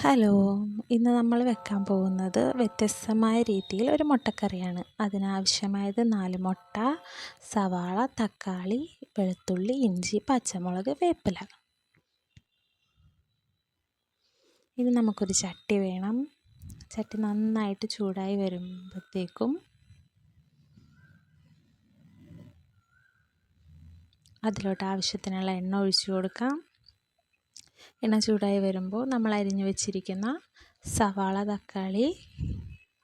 Hello, ഇന്ന് നമ്മൾ വെക്കാൻ പോകുന്നത് വ്യത്യസ്തമായ രീതിയിൽ ഒരു മുട്ടക്കറിയാണ്. അതിനാവശ്യമായത് 4 മുട്ട, സവാള, തക്കാളി, വെളുത്തുള്ളി, ഇഞ്ചി, പച്ചമുളക്, വേപ്പില. ഇനി നമുക്കൊരു ചട്ടി വേണം. ചട്ടി നന്നായിട്ട് ചൂടായി വരുമ്പോഴത്തേക്കും അതിലോട്ട് ആവശ്യത്തിനുള്ള എണ്ണ ഒഴിച്ചു കൊടുക്കാം. എണ്ണ ചൂടായി വരുമ്പോൾ നമ്മൾ അരിഞ്ഞു വെച്ചിരിക്കുന്ന സവാള, തക്കാളി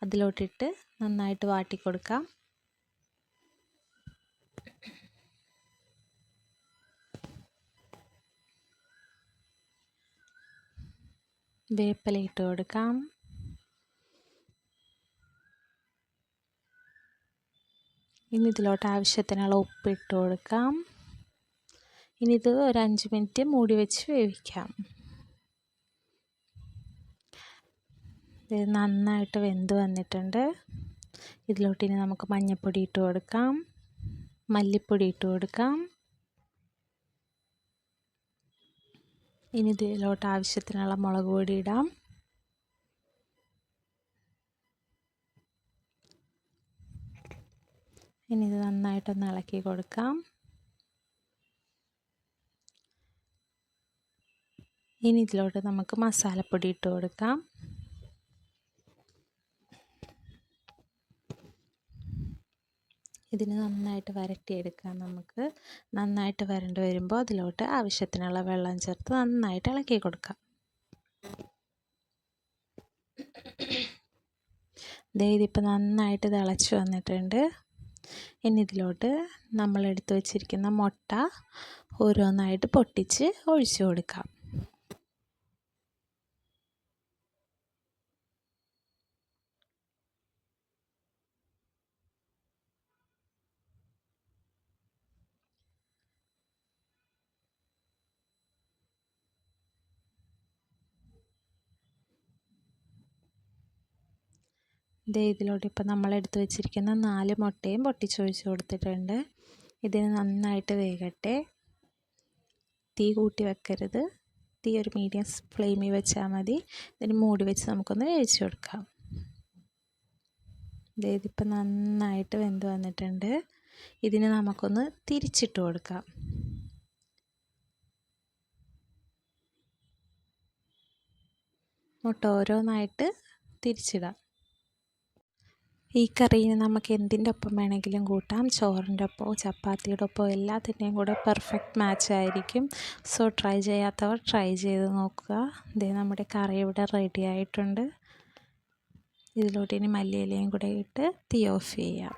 അതിലോട്ടിട്ട് നന്നായിട്ട് വാട്ടി കൊടുക്കാം. വേപ്പില ഇട്ട് കൊടുക്കാം. ഇനി ഇതിലോട്ട് ആവശ്യത്തിനുള്ള ഉപ്പ് ഇട്ട് കൊടുക്കാം. ഇനി ഇത് ഒരു 5 മിനിറ്റ് മൂടി വെച്ച് വേവിക്കാം. ഇത് നന്നായിട്ട് വെന്ത് വന്നിട്ടുണ്ട്. ഇതിലോട്ട് ഇനി നമുക്ക് മഞ്ഞൾപ്പൊടി ഇട്ട് കൊടുക്കാം, മല്ലിപ്പൊടി ഇട്ട് കൊടുക്കാം. ഇനി ഇതിലോട്ട് ആവശ്യത്തിനുള്ള മുളക് പൊടി ഇടാം. ഇനി ഇത് നന്നായിട്ടൊന്ന് ഇളക്കി കൊടുക്കാം. ഇനി ഇതിലോട്ട് നമുക്ക് മസാലപ്പൊടി ഇട്ട് കൊടുക്കാം. ഇതിന് നന്നായിട്ട് വരട്ടിയെടുക്കാം. നമുക്ക് നന്നായിട്ട് വരണ്ട് വരുമ്പോൾ അതിലോട്ട് ആവശ്യത്തിനുള്ള വെള്ളം ചേർത്ത് നന്നായിട്ട് ഇളക്കി കൊടുക്കാം. ഇതിപ്പോൾ നന്നായിട്ട് തിളച്ച് വന്നിട്ടുണ്ട്. ഇനി ഇതിലോട്ട് നമ്മൾ എടുത്തു വച്ചിരിക്കുന്ന മുട്ട ഓരോന്നായിട്ട് പൊട്ടിച്ച് ഒഴിച്ചു കൊടുക്കാം. ഇതിലോട്ട് ഇപ്പം നമ്മൾ എടുത്തു വെച്ചിരിക്കുന്ന 4 മുട്ടയും പൊട്ടിച്ചൊഴിച്ച് കൊടുത്തിട്ടുണ്ട്. ഇതിന് നന്നായിട്ട് വേകട്ടെ. തീ കൂട്ടി വെക്കരുത്. തീ ഒരു മീഡിയം ഫ്ലെയിമിൽ വെച്ചാൽ മതി. ഇതിന് മൂടി വെച്ച് നമുക്കൊന്ന് വേവിച്ച് കൊടുക്കാം. ഇതിപ്പം നന്നായിട്ട് വെന്ത് വന്നിട്ടുണ്ട്. ഇതിന് നമുക്കൊന്ന് തിരിച്ചിട്ട് കൊടുക്കാം. മുട്ട ഓരോന്നായിട്ട് തിരിച്ചിടാം. ഈ കറിന് നമുക്ക് എന്തിൻ്റെ ഒപ്പം വേണമെങ്കിലും കൂട്ടാം. ചോറിൻ്റെ ഒപ്പമോ ചപ്പാത്തിയുടെ ഒപ്പമോ എല്ലാത്തിൻ്റെയും കൂടെ പെർഫെക്റ്റ് മാച്ച് ആയിരിക്കും. സോ ട്രൈ ചെയ്യാത്തവർ ട്രൈ ചെയ്ത് നോക്കുക. നമ്മുടെ കറി ഇവിടെ റെഡി ആയിട്ടുണ്ട്. ഇതിലോട്ട് ഇനി മല്ലിയിലയും കൂടെ ഇട്ട് തീ ഓഫ് ചെയ്യാം.